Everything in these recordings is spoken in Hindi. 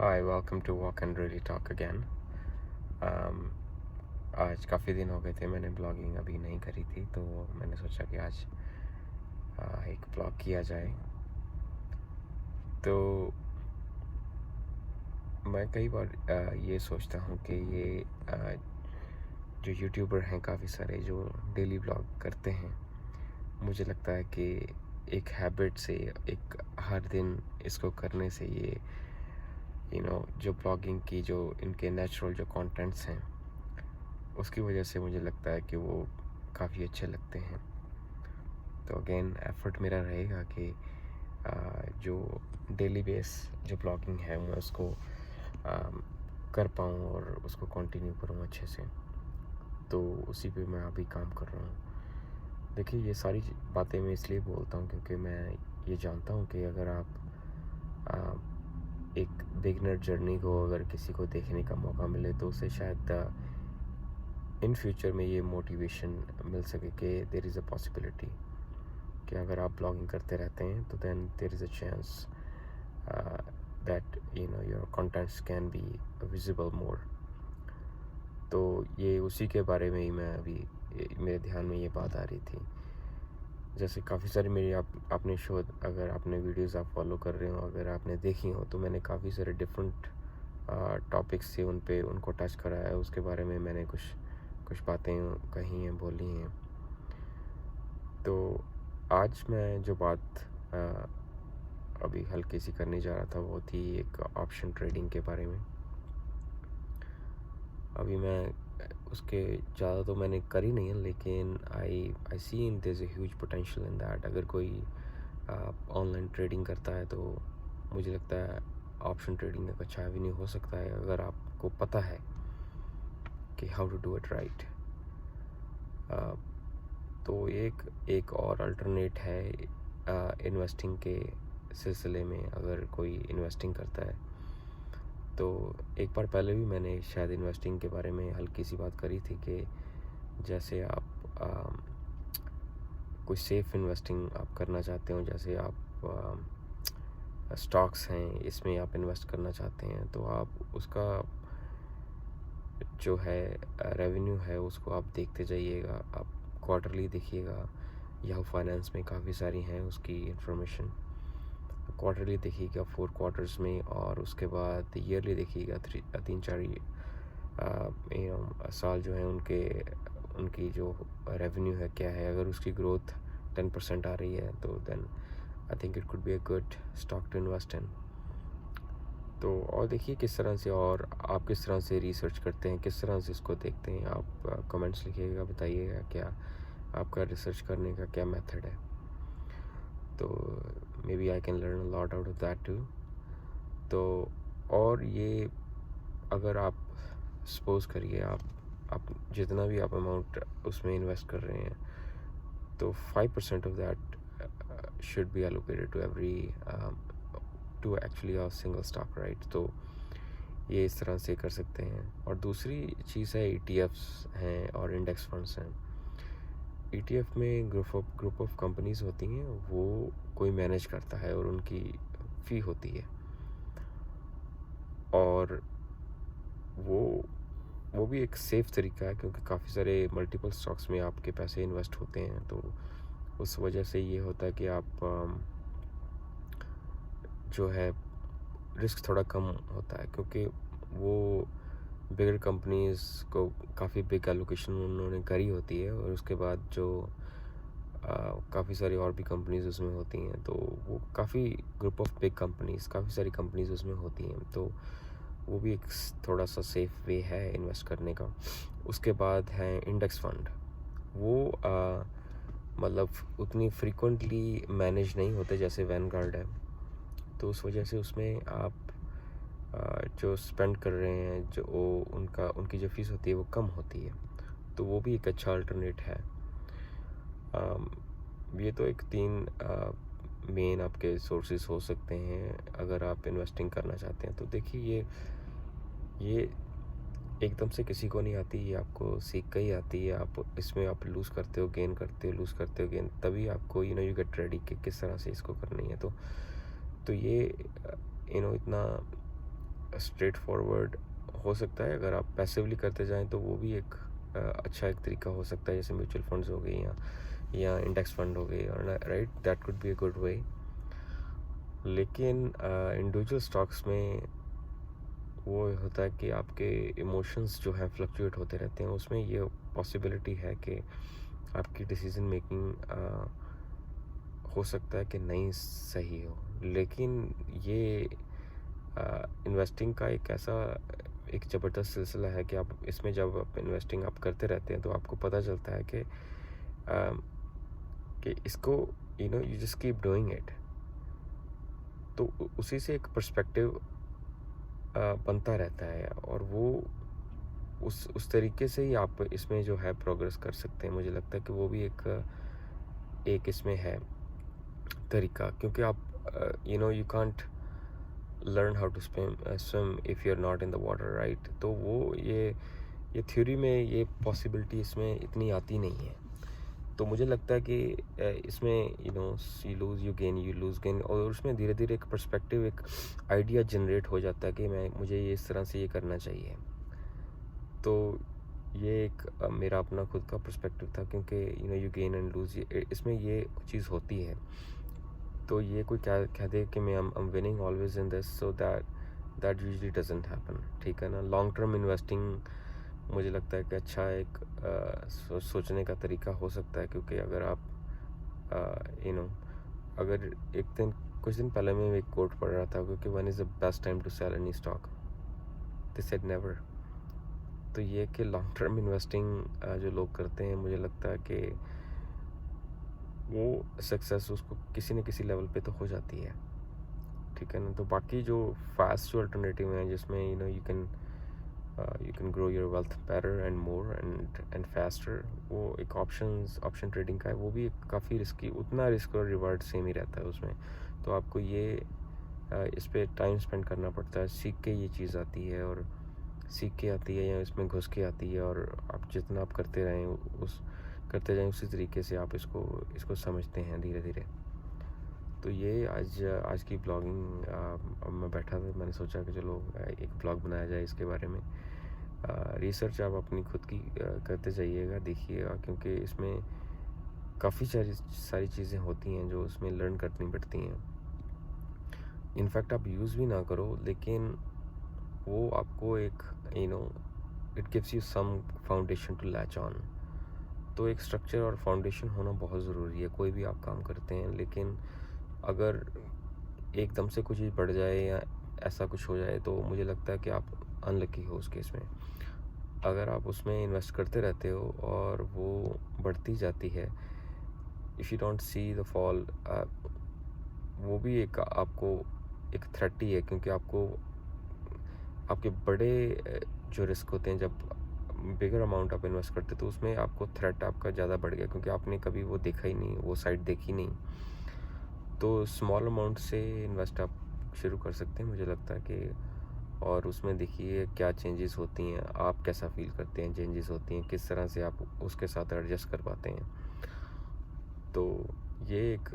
Hi welcome to walk and really talk again. आज काफ़ी दिन हो गए थे, मैंने ब्लॉगिंग अभी नहीं करी थी, तो मैंने सोचा कि आज एक ब्लॉग किया जाए। तो मैं कई बार ये सोचता हूँ कि ये जो यूट्यूबर हैं काफ़ी सारे जो डेली ब्लॉग करते हैं, मुझे लगता है कि एक हैबिट से, एक हर दिन इसको करने से ये जो ब्लॉगिंग की जो इनके नेचुरल जो कंटेंट्स हैं उसकी वजह से मुझे लगता है कि वो काफ़ी अच्छे लगते हैं। तो अगेन एफर्ट मेरा रहेगा कि जो डेली बेस जो ब्लॉगिंग है मैं उसको कर पाऊँ और उसको कंटिन्यू करूँ अच्छे से। तो उसी पे मैं अभी काम कर रहा हूँ। देखिए, ये सारी बातें मैं इसलिए बोलता हूँ क्योंकि मैं ये जानता हूँ कि अगर आप एक बिगनर जर्नी को अगर किसी को देखने का मौका मिले तो उसे शायद इन फ्यूचर में ये मोटिवेशन मिल सके कि देयर इज़ अ पॉसिबिलिटी कि अगर आप ब्लॉगिंग करते रहते हैं तो then there is a chance that your contents can be visible more. तो ये उसी के बारे में ही मैं अभी मेरे ध्यान में ये बात आ रही थी। जैसे काफ़ी सारी मेरी आपने शो, अगर आपने वीडियोस आप फॉलो कर रहे हो, अगर आपने देखी हो, तो मैंने काफ़ी सारे डिफरेंट टॉपिक्स से उनको टच करा है। उसके बारे में मैंने कुछ बातें कही हैं, बोली हैं। तो आज मैं जो बात अभी हल्की सी करने जा रहा था वो थी एक ऑप्शन ट्रेडिंग के बारे में। अभी मैं उसके ज़्यादा तो मैंने करी नहीं है, लेकिन I see in there is a huge potential in that. अगर कोई ऑनलाइन ट्रेडिंग करता है तो मुझे लगता है ऑप्शन ट्रेडिंग एक अच्छा एवेन्यू हो सकता है अगर आपको पता है कि how to do it right. तो एक और अल्टरनेट है इन्वेस्टिंग के सिलसिले में। अगर कोई इन्वेस्टिंग करता है तो एक बार पहले भी मैंने शायद इन्वेस्टिंग के बारे में हल्की सी बात करी थी कि जैसे आप कोई सेफ़ इन्वेस्टिंग आप करना चाहते हो, जैसे आप स्टॉक्स हैं इसमें आप इन्वेस्ट करना चाहते हैं, तो आप उसका जो है रेवेन्यू है उसको आप देखते जाइएगा, आप क्वार्टरली देखिएगा। याहू फाइनेंस में काफ़ी सारी हैं उसकी इंफॉर्मेशन। क्वार्टरली देखिएगा 4 क्वार्टर्स में, और उसके बाद ईयरली देखिएगा 3-4 साल जो है उनकी जो रेवेन्यू है क्या है। अगर उसकी ग्रोथ 10% आ रही है तो then I think it could be a good stock to invest in. तो और देखिए किस तरह से, और आप किस तरह से रिसर्च करते हैं, किस तरह से इसको देखते हैं। आप कमेंट्स लिखिएगा, बताइएगा क्या आपका रिसर्च करने का क्या मेथड है। तो maybe I can learn a lot out of that too. तो और ये अगर आप सपोज करिए आप जितना भी आप अमाउंट उसमें इन्वेस्ट कर रहे हैं तो 5% of that should be allocated to every to actually a single stock, right. तो ये इस तरह से कर सकते हैं। और दूसरी चीज़ है ETFs हैं और इंडेक्स फंड्स हैं। ETF में ग्रुप ऑफ कंपनीज होती हैं, वो कोई मैनेज करता है और उनकी फ़ी होती है, और वो भी एक सेफ़ तरीका है क्योंकि काफ़ी सारे मल्टीपल स्टॉक्स में आपके पैसे इन्वेस्ट होते हैं। तो उस वजह से ये होता है कि आप जो है रिस्क थोड़ा कम होता है, क्योंकि वो बिगर कंपनीज़ को काफ़ी बिग एलोकेशन उन्होंने करी होती है, और उसके बाद जो काफ़ी सारी और भी कंपनीज़ उसमें होती हैं, तो वो काफ़ी ग्रुप ऑफ बिग कंपनीज़, काफ़ी सारी कंपनीज़ उसमें होती हैं। तो वो भी एक थोड़ा सा सेफ़ वे है इन्वेस्ट करने का। उसके बाद है इंडेक्स फंड। वो मतलब उतनी फ्रीक्वेंटली मैनेज नहीं होते जैसे वैनगार्ड है, तो उस वजह से उसमें आप जो स्पेंड कर रहे हैं, जो उनकी जो फ़ीस होती है वो कम होती है। तो वो भी एक अच्छा अल्टरनेट है। ये तो एक 3 मेन आपके सोर्सेस हो सकते हैं अगर आप इन्वेस्टिंग करना चाहते हैं। तो देखिए ये एकदम से किसी को नहीं आती, ये आपको सीख कर ही आती है। आप इसमें आप लूज़ करते हो, गेन करते हो, लूज़ करते हो, गेन, तभी आपको यू गेट रेडी कि किस तरह से इसको करनी है। तो ये इतना स्ट्रेट फॉरवर्ड हो सकता है। अगर आप पैसिवली करते जाएं तो वो भी एक अच्छा एक तरीका हो सकता है, जैसे म्यूचुअल फंड्स हो गए या इंडेक्स फंड हो गए, और right, that could be a good way. लेकिन इंडिविजुअल स्टॉक्स में वो होता है कि आपके इमोशंस जो हैं फ्लक्चुएट होते रहते हैं, उसमें ये पॉसिबिलिटी है कि आपकी डिसीजन मेकिंग हो सकता है कि नहीं सही हो। लेकिन ये इन्वेस्टिंग का एक ऐसा एक ज़बरदस्त सिलसिला है कि आप इसमें जब आप इन्वेस्टिंग आप करते रहते हैं तो आपको पता चलता है कि इसको you just keep doing it. तो उसी से एक पर्सपेक्टिव बनता रहता है, और वो उस तरीके से ही आप इसमें जो है प्रोग्रेस कर सकते हैं। मुझे लगता है कि वो भी एक इसमें है तरीका, क्योंकि आप you can't learn how to swim if you are not in the water, right. तो वो ये थ्योरी में ये पॉसिबिलिटी इसमें इतनी आती नहीं है। तो मुझे लगता है कि इसमें you lose you gain, you lose gain, और उसमें धीरे धीरे एक पर्सपेक्टिव, एक आइडिया जनरेट हो जाता है कि मुझे ये इस तरह से ये करना चाहिए। तो ये एक मेरा अपना खुद का पर्सपेक्टिव था, क्योंकि यू गेन एंड लूज़, इसमें ये चीज़ होती है। तो ये कोई क्या कह दे कि मैं I'm winning always in this, so that usually doesn't happen, ठीक है ना। लॉन्ग टर्म इन्वेस्टिंग मुझे लगता है कि अच्छा एक सोचने का तरीका हो सकता है, क्योंकि अगर आप अगर कुछ दिन पहले मैं एक कोट पढ़ रहा था, क्योंकि one is the best time to sell any stock, they said never. तो ये कि लॉन्ग टर्म इन्वेस्टिंग जो लोग करते हैं, मुझे लगता है कि वो सक्सेस उसको किसी न किसी लेवल पे तो हो जाती है, ठीक है ना। तो बाकी जो फास्ट जो अल्टरनेटिव हैं, जिसमें you can grow your wealth better and more and faster, वो एक ऑप्शन ट्रेडिंग का है। वो भी काफ़ी रिस्की, उतना रिस्क और रिवार्ड सेम ही रहता है उसमें। तो आपको ये इस पर टाइम स्पेंड करना पड़ता है, सीख के ये चीज़ आती है, और सीख के आती है या इसमें घुस के आती है, और आप जितना आप करते जाएं उसी तरीके से आप इसको समझते हैं धीरे धीरे। तो ये आज की ब्लॉगिंग, अब मैं बैठा था, मैंने सोचा कि चलो एक ब्लॉग बनाया जाए इसके बारे में। रिसर्च आप अपनी खुद की करते जाइएगा, देखिएगा, क्योंकि इसमें काफ़ी सारी चीज़ें होती हैं जो उसमें लर्न करनी पड़ती हैं। इनफैक्ट आप यूज़ भी ना करो, लेकिन वो आपको एक it gives you some foundation to latch on. तो एक स्ट्रक्चर और फाउंडेशन होना बहुत ज़रूरी है, कोई भी आप काम करते हैं। लेकिन अगर एकदम से कुछ चीज़ बढ़ जाए या ऐसा कुछ हो जाए, तो मुझे लगता है कि आप अनलकी हो उस केस में। अगर आप उसमें इन्वेस्ट करते रहते हो और वो बढ़ती जाती है, if you don't see the fall, वो भी एक आपको एक थ्रेट ही है, क्योंकि आपके बड़े जो रिस्क होते हैं, जब बिगर अमाउंट आप इन्वेस्ट करते, तो उसमें आपको थ्रेट आपका ज़्यादा बढ़ गया, क्योंकि आपने कभी वो देखा ही नहीं, वो साइड देखी नहीं। तो स्मॉल अमाउंट से इन्वेस्ट आप शुरू कर सकते हैं, मुझे लगता है कि, और उसमें देखिए क्या चेंजेस होती हैं, आप कैसा फील करते हैं चेंजेस होती हैं, किस तरह से आप उसके साथ एडजस्ट कर पाते हैं। तो ये एक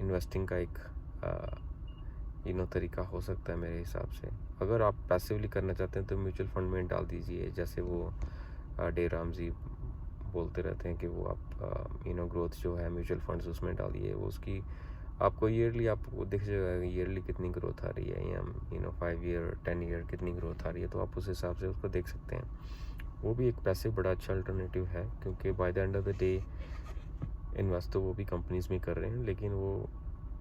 इन्वेस्टिंग का एक तरीका हो सकता है मेरे हिसाब से। अगर आप पैसिवली करना चाहते हैं तो म्यूचुअल फंड में डाल दीजिए, जैसे वो डे रामजी बोलते रहते हैं कि वो आप ग्रोथ जो है म्यूचुअल फंड्स उसमें डालिए, वो उसकी आपको ईयरली आपको दिख जाएगा ईयरली कितनी ग्रोथ आ रही है, या 5 ईयर 10 ईयर कितनी ग्रोथ आ रही है, तो आप उस हिसाब से उसको देख सकते हैं। वो भी एक पैसे बड़ा अच्छा अल्टरनेटिव है, क्योंकि by the end of the day invest तो वो भी कंपनीज में कर रहे हैं, लेकिन वो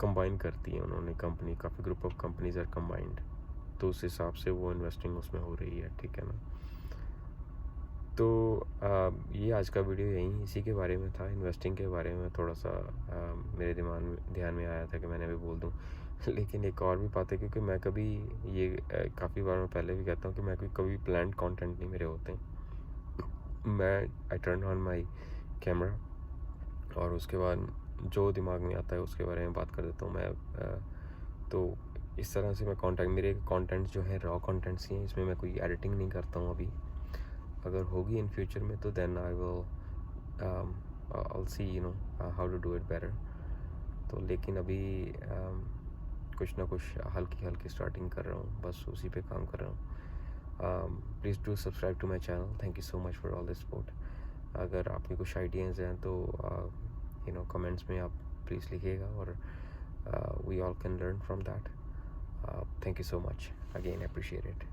कंबाइन करती है उन्होंने कंपनी, काफ़ी group of companies are combined, तो उस हिसाब से वो इन्वेस्टिंग उसमें हो रही है, ठीक है ना। तो ये आज का वीडियो यहीं इसी के बारे में था, इन्वेस्टिंग के बारे में थोड़ा सा मेरे ध्यान में आया था कि मैंने भी बोल दूं। लेकिन एक और भी बात है, क्योंकि मैं कभी ये काफ़ी बार मैं पहले भी कहता हूँ कि मैं कभी प्लान्ड कंटेंट नहीं मेरे होते हैं। मैं I turn on my camera और उसके बाद जो दिमाग में आता है उसके बारे में बात कर देता हूँ मैं। तो इस तरह से मेरे कंटेंट जो है रॉ कंटेंट्स ही हैं, इसमें मैं कोई एडिटिंग नहीं करता हूँ अभी। अगर होगी इन फ्यूचर में तो then I will see how to do it better. तो लेकिन अभी कुछ ना कुछ हल्की हल्की स्टार्टिंग कर रहा हूँ, बस उसी पे काम कर रहा हूँ. Please do subscribe to my channel. Thank you so much for all the support. अगर आपके कुछ आइडियाज़ हैं तो कमेंट्स में आप प्लीज़ लिखिएगा, और we all can learn from that. Thank you so much again, appreciate it.